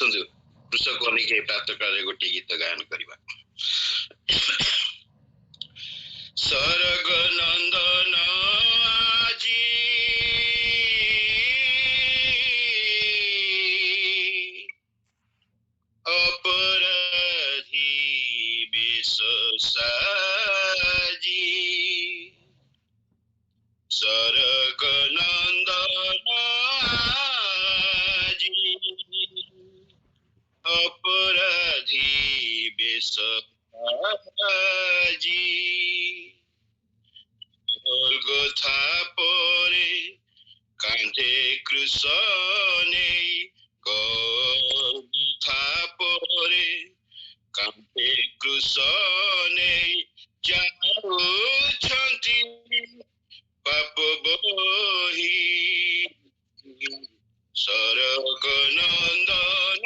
ଆସନ୍ତୁ କୃଷକ ନେଇକି ପ୍ରାତଃ କାଳରେ ଗୋଟିଏ ଗୀତ ଗାୟନ କରିବା। ସରଗ ନନ୍ଦନ ଆଜି ଅପରାଧୀ ବେଶ ସାଜି, ସରଗ ନନ୍ଦନ ଆଜି ଅପରାଧୀ ବେଶ ସାଜି, ଗୋଲଗୋଥା ପରେ କାନ୍ଧେ କୃଷ ନେଇ, ଗୋଲଗୋଥା ପରେ କାନ୍ଧେ କୃଷ ନେଇ ଯାଉଛନ୍ତି ପାପ ବହି, ସରଗ ନନ୍ଦନ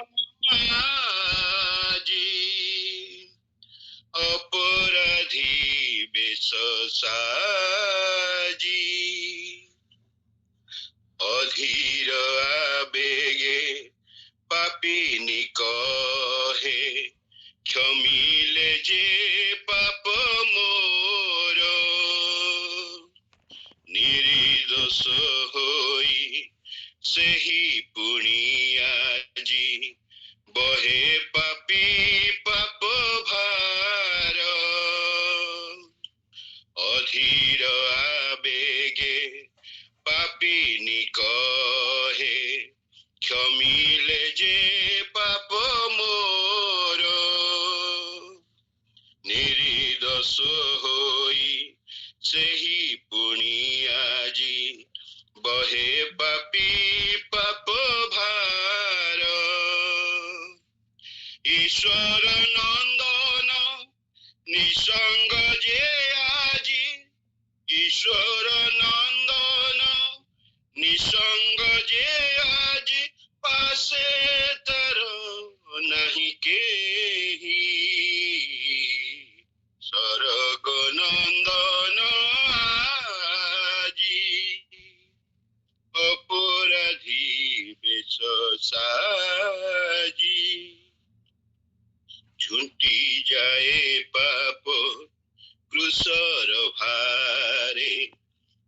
ଆଜି ଅପରାଧୀ ବେଶ ସାଜି, অধীর আবেগে পাপিনী কহে, ক্ষমিলে যে পাপ মোর, নির্দোষ হই ସେହି ପୁଣି ଆଜି ବହେ ପାପୀ ପାପ ଭାର, অধীর আবেগে পাপিনী কহে, ক্ষমিলে যে পাপ মোর, নির্দোষ হই ସେହି পুଣି ଆଜି বহে পাপী পাপ ভার, ঈশ্বর নন্দন নিঃসঙ্গ যে আজি, ঈশ্বর নন্দন নিঃসঙ্গ যে আজি পাশে তার নাহি কেহি, ସରଗ ନନ୍ଦନ ଆଜି অপরাধী বেশ সাজি, ঝুঁটি যায় পাপ ক্রুশর ভারে,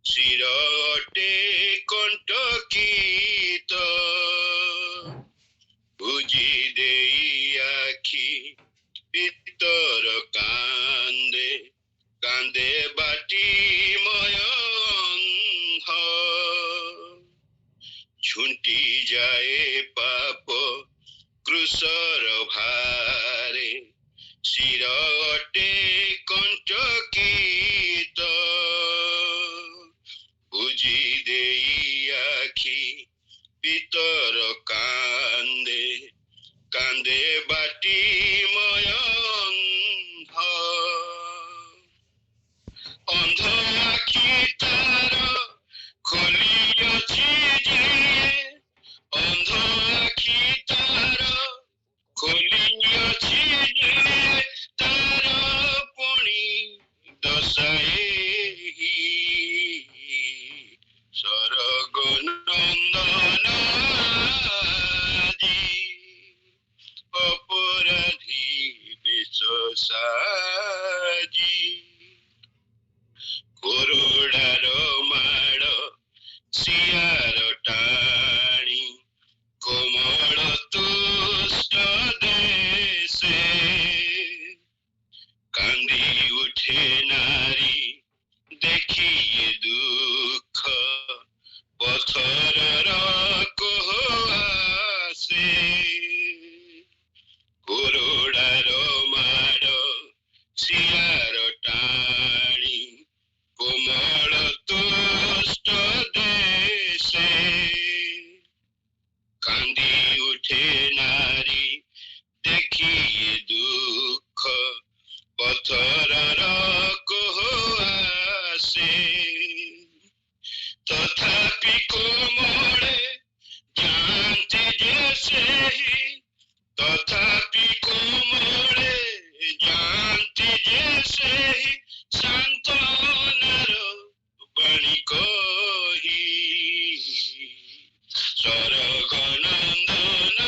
শির অটে কণ্টকিত, বুঝি দেই আখি পিতর কান্দে, কান্দে বাটিময় অন্ধ, ঝুঁটি যায় পাপ ক্রুশর ভারে, শির অটে কণ্টকিত, বুঝি দেই আখি পিতর কান্দে, কান্দে বাটিময় অন্ধ, অন্ধ আখি তার খোলিଅଛି ଯିଏ, অন্ধ আখি তার খোলিଅଛି ଯିଏ, তার পুଣି দশা ଏହି, ସରଗ ନନ୍ଦନ ଆଜି অপরাধী বেশ সাজি, কোরোডার মাড় শিয়ার টাଣି, কোমল তুষ্ট দেশে কান্দি উঠে নারী দেখিয়ে দুঃখ, পথরর কোহ আসে, কোরোডার মাড় শিয়ার টাଣି, কোমল তুষ্ট দেশে কান্দি উঠে নারী দেখিয়ে দুঃখ, পথরর কোহ আসে, তথাপি কোমলে যান্তি যে ସେହି, তথাপি কোমলে যান্তি যে ସେହି, সান্তনার বাণী কহি, ସରଗ ନନ୍ଦନ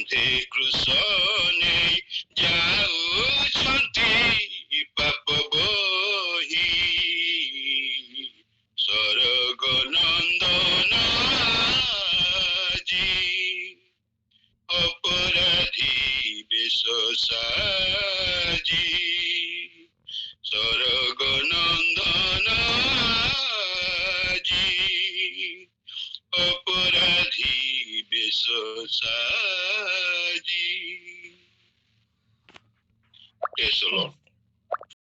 କାନ୍ଧେ କୃଷ ନେଇ ଯାଉଛନ୍ତି ପାପ ବୋହି ସରଗ ନନ୍ଦନ ଆଜି ଅପରାଧୀ ବେଶ ସାଜି ସରଗ ନନ୍ଦନ ଆଜି অপরাধী বেশ সাজি। Praise the Lord.